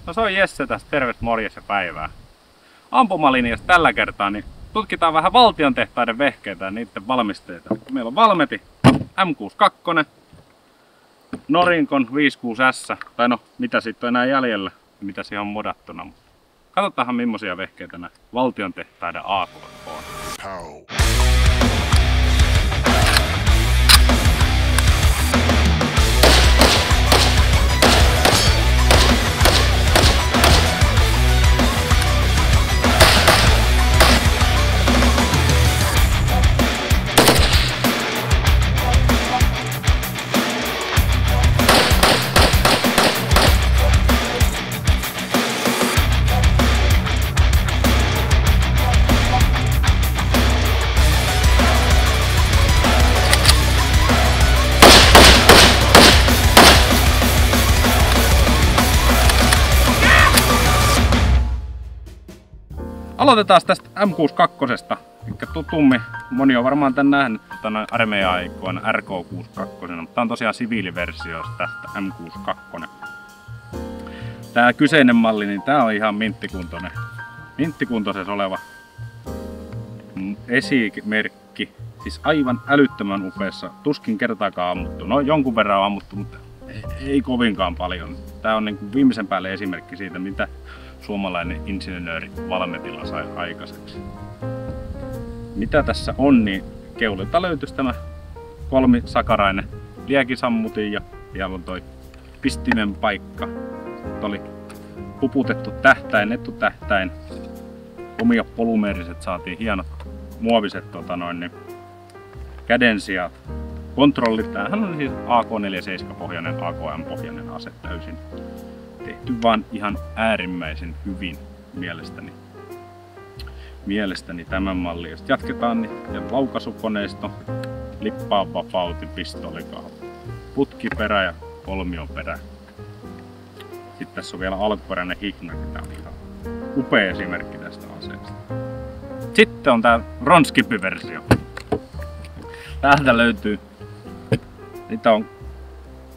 No se on Jesse tässä, tervet morjes ja päivää. Ampumalinjassa tällä kertaa niin tutkitaan vähän valtiontehtaiden vehkeitä ja niiden valmisteita. Meillä on Valmeti M62, Norinkon 56S, tai no mitä siitä on enää jäljellä, mitä siihen on modattuna. Katsotaanhan millaisia vehkeitä nämä valtiontehtaiden AK on. Aloitetaan tästä M62, mikä tutummin. Moni on varmaan tän nähnyt armeija-aikoina RK62, mutta tää on tosiaan siviiliversio tästä M62. Tää kyseinen malli, niin tää on ihan minttikuntoisessa oleva esimerkki. Siis aivan älyttömän upeassa, tuskin kertaakaan ammuttu. No jonkun verran on ammuttu, mutta ei kovinkaan paljon. Tää on niin kuin viimeisen päälle esimerkki siitä, mitä suomalainen insinööri Valmetilla sai aikaiseksi. Mitä tässä on, niin keulilta löytyisi tämä kolmisakarainen liekisammutin ja vielä on toi pistimen paikka. Sitten oli puputettu tähtäin, etutähtäin. Omia polymeeriset saatiin hienot muoviset kädensijat. Kontrollit, tämähän on siis AK-47-pohjainen, AKM-pohjainen ase täysin. Tehty vaan ihan äärimmäisen hyvin mielestäni tämän mallin. Jos jatketaan, niin laukaisukoneisto, lippaan vapautin, pistoolikaava, putkiperä ja kolmion perä. Sitten tässä on vielä alkuperäinen hiknakin, tää on ihan upea esimerkki tästä aseesta. Sitten on tää Ronskipy-versio. Täältä löytyy, niitä on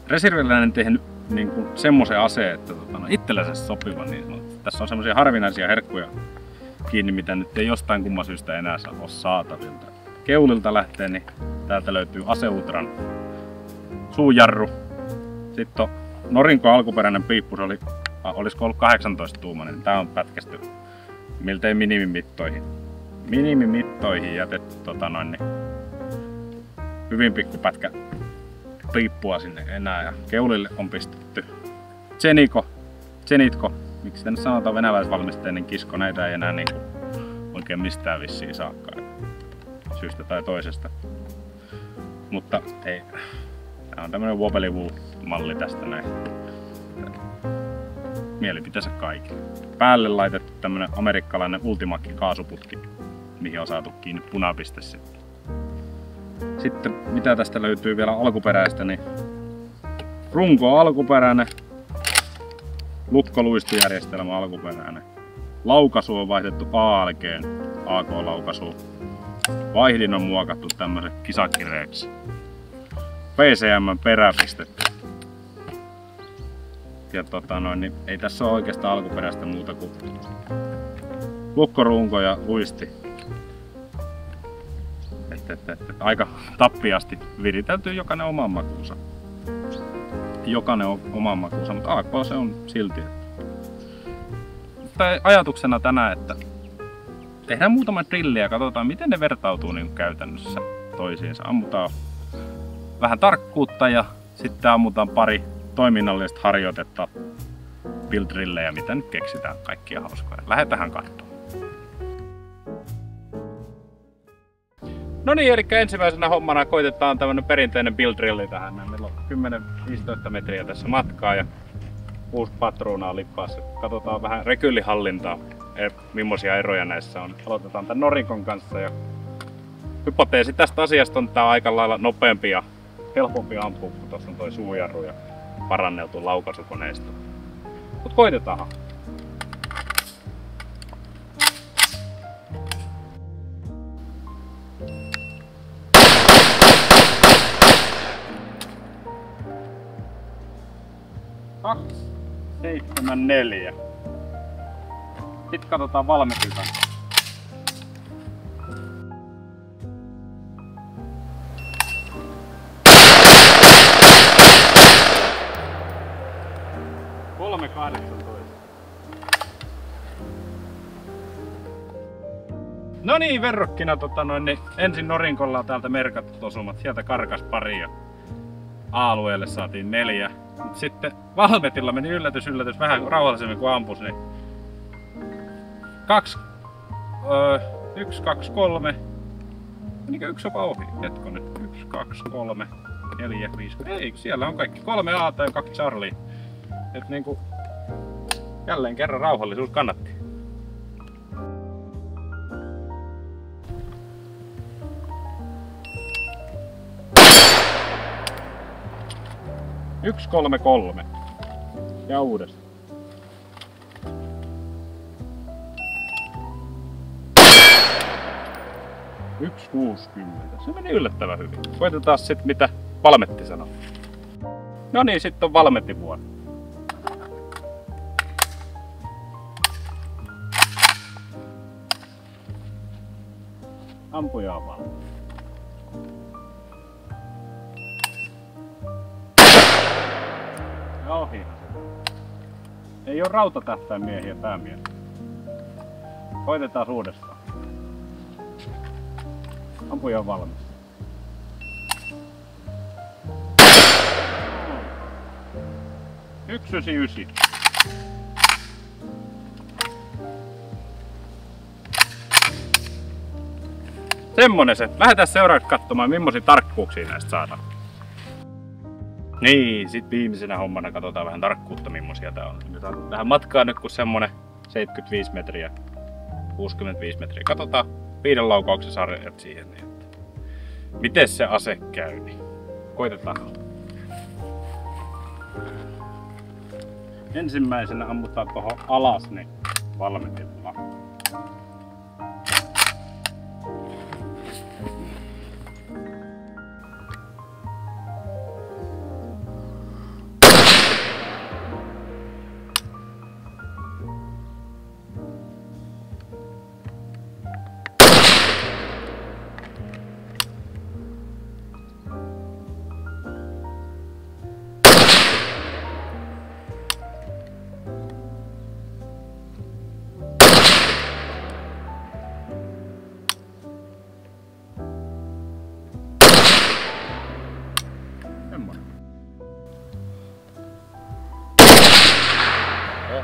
reserviläinen tehnyt niin kuin semmoisen aseen, että itsellensä sopiva. Niin tässä on semmoisia harvinaisia herkkuja kiinni, mitä nyt ei jostain kumman syystä enää ole saatavilla. Keulilta lähtee, niin täältä löytyy Aseutran suujarru. Sitten on Norinkon alkuperäinen piippu, se olisiko ollut 18 tuumainen, niin tää on pätkästy miltei minimimittoihin. Minimimittoihin jätetty hyvin pikku pätkä piippua sinne enää ja keulille on pistetty Zenitko, miksi sitä nyt sanotaan venäläisvalmisteinen kisko, näitä ei enää niinku oikein mistään vissiin saakkaan syystä tai toisesta. Mutta ei, tää on tämmönen wobbly-woo-malli tästä näin. Mielipiteensä kaikille. Päälle laitettu tämmönen amerikkalainen Ultimakki-kaasuputki, mihin on saatu kiinni punapiste sitten. Sitten mitä tästä löytyy vielä alkuperäistä, niin runko alkuperäinen, lukkoluistujärjestelmä alkuperäinen, laukaisu on vaihdettu ALG:n AK-laukaisu, vaihdin on muokattu tämmöisen kisakireeksi, PCM perä pistetty. Ja niin ei tässä ole oikeastaan alkuperäistä muuta kuin lukkorunko ja luisti. Aika tappiasti viritelty jokainen oman makuunsa. Jokainen on oman makuunsa, mutta AK se on silti. Mutta ajatuksena tänään, että tehdään muutama drilli ja katsotaan miten ne vertautuu niin käytännössä toisiinsa. Ammutaan vähän tarkkuutta ja sitten ammutaan pari toiminnallista harjoitetta, build-drillejä, mitä nyt keksitään kaikkia hauskoja. Lähdetään katsomaan. No niin, eli ensimmäisenä hommana koitetaan tämmönen perinteinen build-drilli tähän. Meillä on 10-15 metriä tässä matkaa ja 6 patruunaa lippaassa. Katsotaan vähän rekyllihallintaa, millaisia eroja näissä on. Aloitetaan tän Norinkon kanssa ja hypoteesi tästä asiasta on tää aika lailla nopeampi ja helpompi ampua, kun tuossa on toi suujarru ja paranneltu laukaisukoneisto. Mut koitetaanhan. 74. Sitten katsotaan Valmetin kanssa. No niin, verrokkina niin ensin Norinkolla täältä merkatut osumat. Sieltä karkas pari ja A-alueelle saatiin 4. Mut sitten Valmetilla meni yllätys vähän rauhallisemmin kuin ampus. Niin 1, 2, 3. Menikö yksi jopa ohi? Hetkonen. 1, 2, 3, 4, 5. Ei, siellä on kaikki 3 A:ta ja 2 Charlie. Et niinku jälleen kerran rauhallisuus kannatti. Yksi, 3, 3. Ja uudestaan. Yksi 60. Se meni yllättävän hyvin. Koitetaan sitten mitä Valmetti sanoo. No niin, sitten on Valmetin vuoro. Ampuja on valmis. Ohi. Ei oo rautatähtäimiehiä päämiehiä. Koitetaan uudestaan. Ampuja on valmis. Yksi 99. Semmonen se. Lähdetään seuraavaksi katsomaan, millaisia tarkkuuksia näistä saadaan. Niin, sit viimeisenä hommana katsotaan vähän tarkkuutta, millaisia tää on. Nyt on tähän matkaan nyt kun semmonen 75 metriä, 65 metriä. Katsotaan 5 laukauksen sarjat siihen. Niin että miten se ase käy, niin koitetaan. Ensimmäisenä ammutaan tuohon alas, niin Valmetilla.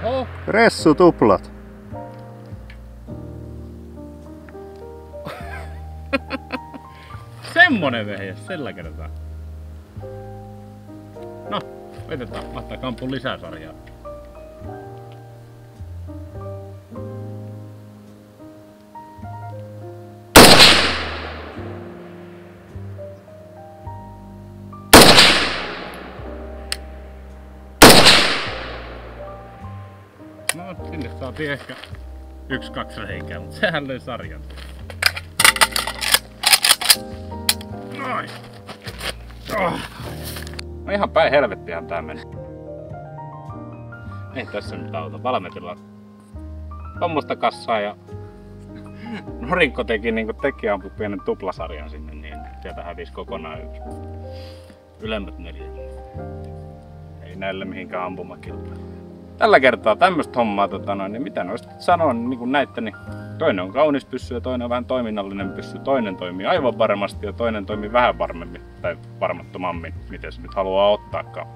Oho. Ressu tuplat. Semmonen vehje, sillä kertaa. No, vetetään. Laittaa kampun lisää sarjaa. No, sinne saatiin ehkä 1-2 reikää, mutta sehän löi sarjan. Noin. Oh. No ihan päin helvettihän tää meni. Ei tässä nyt auta. Valmetilla tommosta kassaa ja Norinko teki niinku ampui pienen tuplasarjan sinne, niin sieltä hävisi kokonaan 1. Ylemmät 4. Ei näille mihinkään ampumakilpailuun. Tällä kertaa tämmöstä hommaa, niin mitä noista sanoo, niin kuin näitte, niin toinen on kaunis pyssy ja toinen on vähän toiminnallinen pyssy. Toinen toimii aivan varmasti ja toinen toimii vähän varmemmin tai varmattomammin, miten se nyt haluaa ottaakaan.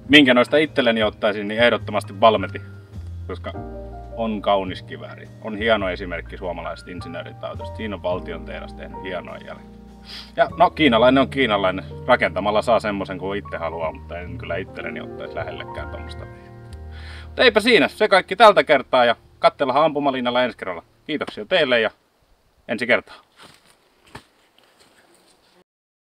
Minkä noista itselleni ottaisin, niin ehdottomasti Valmeti, koska on kaunis kivääri. On hieno esimerkki suomalaisesta insinööritautosta. Siinä on valtion tehdas tehnyt hienoa jälkeen. Ja no, kiinalainen on kiinalainen. Rakentamalla saa semmosen kuin itse haluaa, mutta en kyllä itselleni ottaisi lähellekään tuommoista. Mutta eipä siinä, se kaikki tältä kertaa ja katsellaan ampumalinjalla ensi kerralla. Kiitoksia teille ja ensi kertaa.